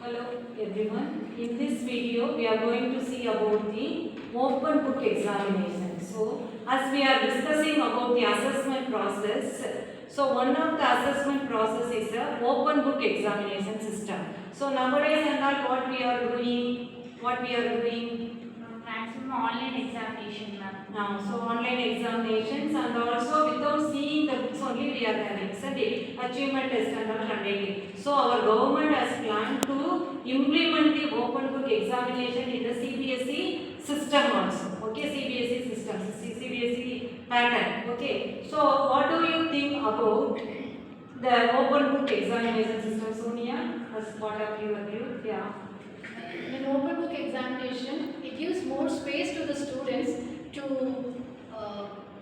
Hello everyone. In this video we are going to see about the open book examination. So as we are discussing about the assessment process, so one of the assessment process is a open book examination system. So nowadays and all what we are doing Maximum online examination, ma'am. now. So online examinations and also without seeing the books only we are having achievement test and all conducting. So our government has planned to implement the open book examination in the CBSE system also. Okay, CBSE system, CBSE pattern. Okay. So what do you think about the open book examination system, Sonia? As part of your view, yeah. In open book examination, it gives more space to the students to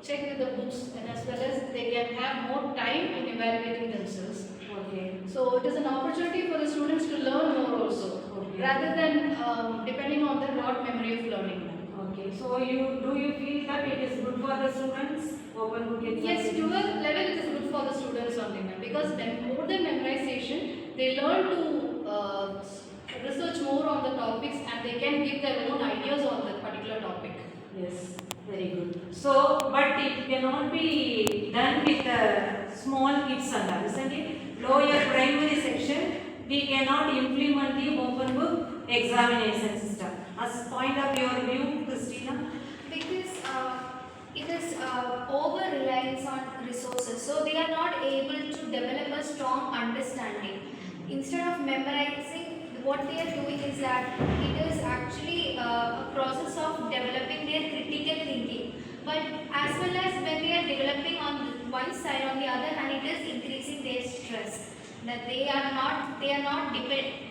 check with the books, and as well as they can have more time in evaluating themselves. Okay. So it is an opportunity for the students to learn more also, rather than depending on the rote memory of learning. Okay. So do you feel that it is good for the students? Open book examination? Yes, to a level it is good for the students only, because more than memorization, they learn to research more on the topics and they can give their own ideas on that particular topic. Yes, very good. So, but it cannot be done with small kids and all, isn't it? Lower primary section, we cannot implement the open book examination system. As point of your view, Christina? Because it is over reliance on resources, so they are not able to develop a strong understanding. Instead of memorizing, what they are doing is that it is actually a process of developing their critical thinking, but as well as when they are developing on one side, on the other hand it is increasing their stress, that they are not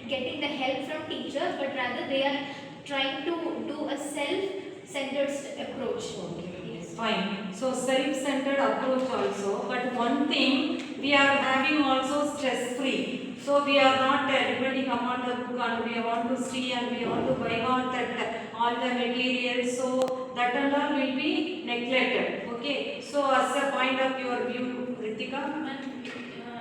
getting the help from teachers, but rather they are trying to do a self-centered approach. Okay. Yes, fine. So self-centered approach also, but one thing we are having also stress-free. So we are not depending upon the book and we want to see and we want to buy all the materials. So that and all will be neglected. Okay. So as a point of your view, Ritika?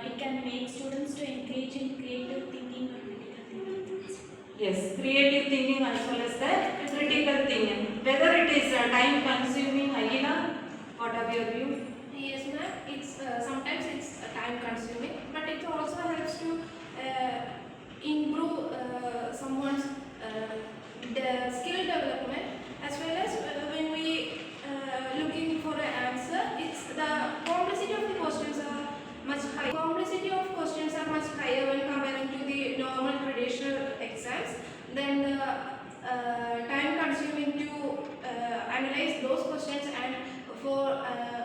It can make students to engage in creative thinking or critical thinking. Yes, creative thinking as well as the critical thinking. Whether it is time consuming, Agila, what of your view? Yes, ma'am. It's sometimes it's time consuming, but it also helps to improve someone's the skill development, as well as when we looking for an answer. It's the complexity of the questions are much higher. Complexity of questions are much higher when comparing to the normal traditional exams. Then the time consuming to analyze those questions and for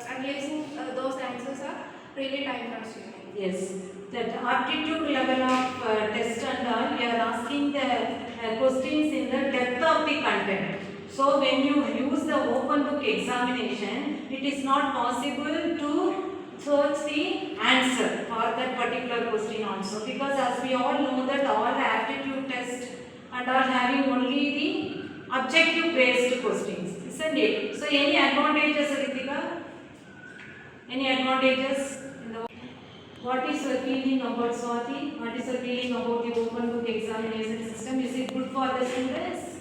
analyzing those answers are really time consuming. Yes, that aptitude level of test and all, we are asking the questions in the depth of the content. So when you use the open book examination, it is not possible to search the answer for that particular question also, because as we all know that all the aptitude test and are having only the objective based questions, isn't it? So any advantages, Ritika? Any advantages? What is your feeling about Swati? What is your feeling about the open book examination system? Is it good for the students?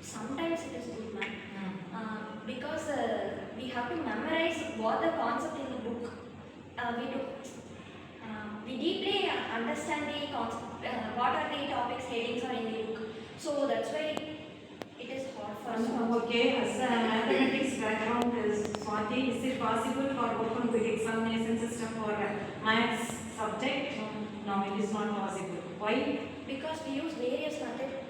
Sometimes it is good, ma'am, because we have to memorize what the concept in the book. We deeply understand the concept, what are the topics headings are in the book. So that's why it is hard for us. Okay, as a mathematics background is Swati, is it possible for open book examination system for maths subject? No, it is not possible. Why? Because we use various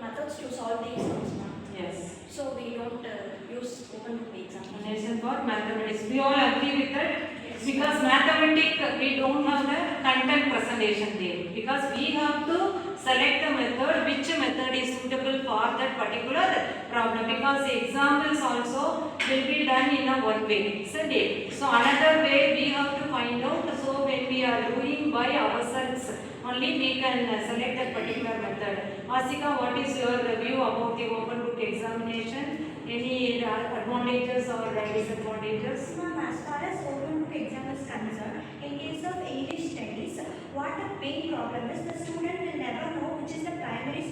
methods to solve these sums, ma'am. Yes. So we don't use open book examination. Examination for mathematics. We all agree with that? Yes. Because mathematics, we don't have the content presentation there. Because we have to select the method, which method is suitable for that particular problem. Because the examples also will be done in a one way, isn't it? So another way we have to find out. So when we are doing by ourselves, only we can select that particular method. Asika, what is your view about the open book examination? Any advantages or disadvantages? Ma'am, as far as open book exam is concerned, in case of English studies, what the main problem is, the student will never know which is the primary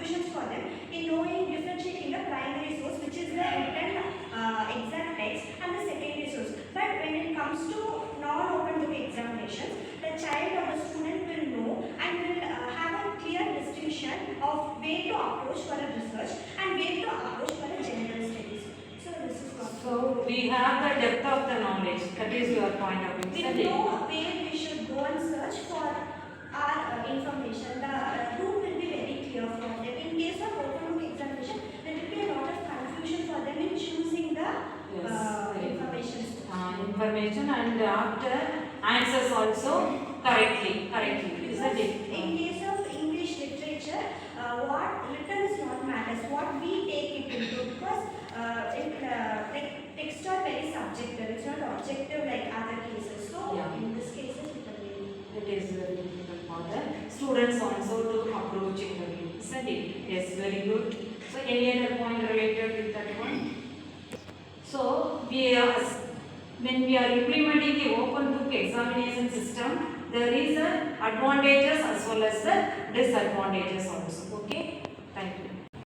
confusions for them in knowing differentiating the primary source, which is the written exact text, and the secondary source. But when it comes to non-open book examinations, the child or the student will know and will have a clear distinction of where to approach for a research and where to approach for a general studies. So this is what. So we have the depth of the knowledge. That is your point of view. We isn't it? know where we should go and search for our information. The route will be very clear for them. In case of open book examination, there will be a lot of confusion for them in choosing the information. Information and after answers also correctly, isn't it? In case of English literature, what written is not matters. What we take it into, because texts are very subjective. It's not objective like other cases. So Yeah. in this case, It is very difficult for the students also to approach interview, isn't it? Yes, very good. So any other point related with that one? So when we are implementing the open book examination system, there is advantages as well as the disadvantages also. Okay.